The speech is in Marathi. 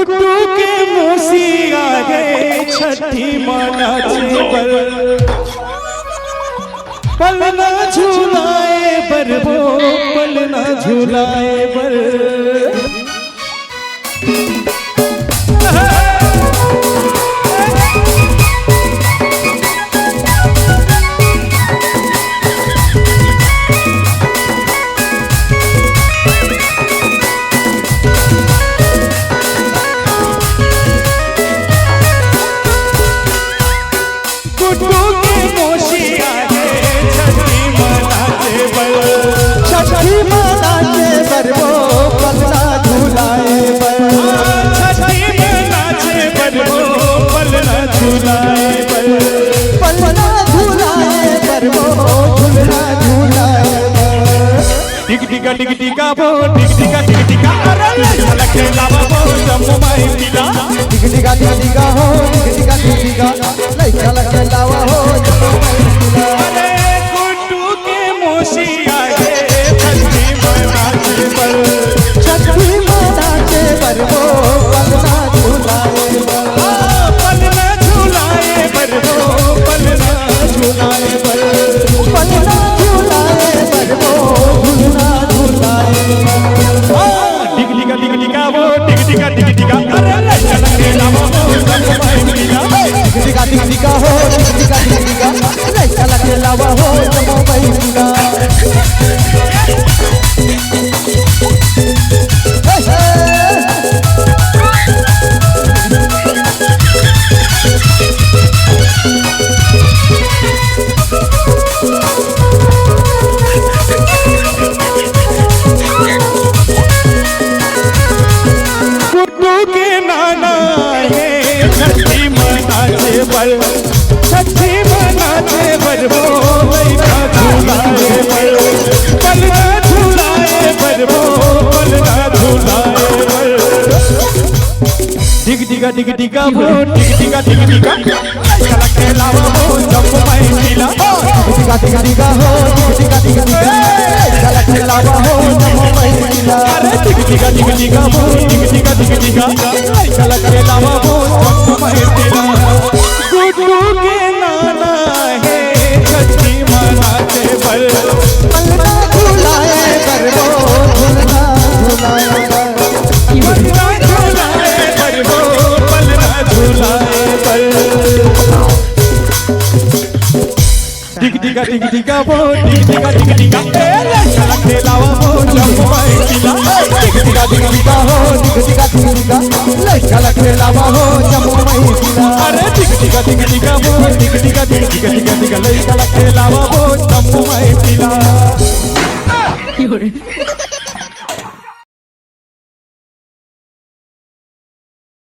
गुड्डू के मूसी आ गए छठी मानाचे बर पलना झूलाए बर वो पलना झूलाए बर टिक टिका वो टिक टिका अरे लगे लावा वो जम्मू माई पिला टिक टिका हो टिक टिका लगे लावा हो जम्मू माई पिला अरे गुड्डू के मोशी आए छठी मानाचे बर वो पलना झूलाए बर पलना झूलाए बर वो पलना झूलाए बर पलना झूलाए बर वो झूलना टिक टिका वो टिक टिका अरे लगे लावा वो जम्मू माई पिला टिक टिका हो टिक टिका लगे लावा हो जम्मू माई पिला छठी मनाचे बर वो लइका झूलाए बर पलना झूलाए बर वो पलना झूलाए बर टिक टिका वो टिक टिका लगे लावा वो जम्मू माई पिला टिक टिका हो टिक टिका लगे लावा हो जम्मू माई पिला अरे टिक टिका वो टिक टिका लगे लावा वो जम्मू माई पिला गुड्डू के नाना है छठी मनाचे बर पलना झूलाए बर वो झूलना झूलाए पलना झूलाए बर वो पलना झूलाए बर टिक टिका वो टिक टिका लगे लावा वो जम्मू माई पिला टिक टिका हो टिक टिका लगे लावा हो जम्मू माई पिला अरे टिक टिका वो टिक टिका लगे लावा वो जम्मू माई पिला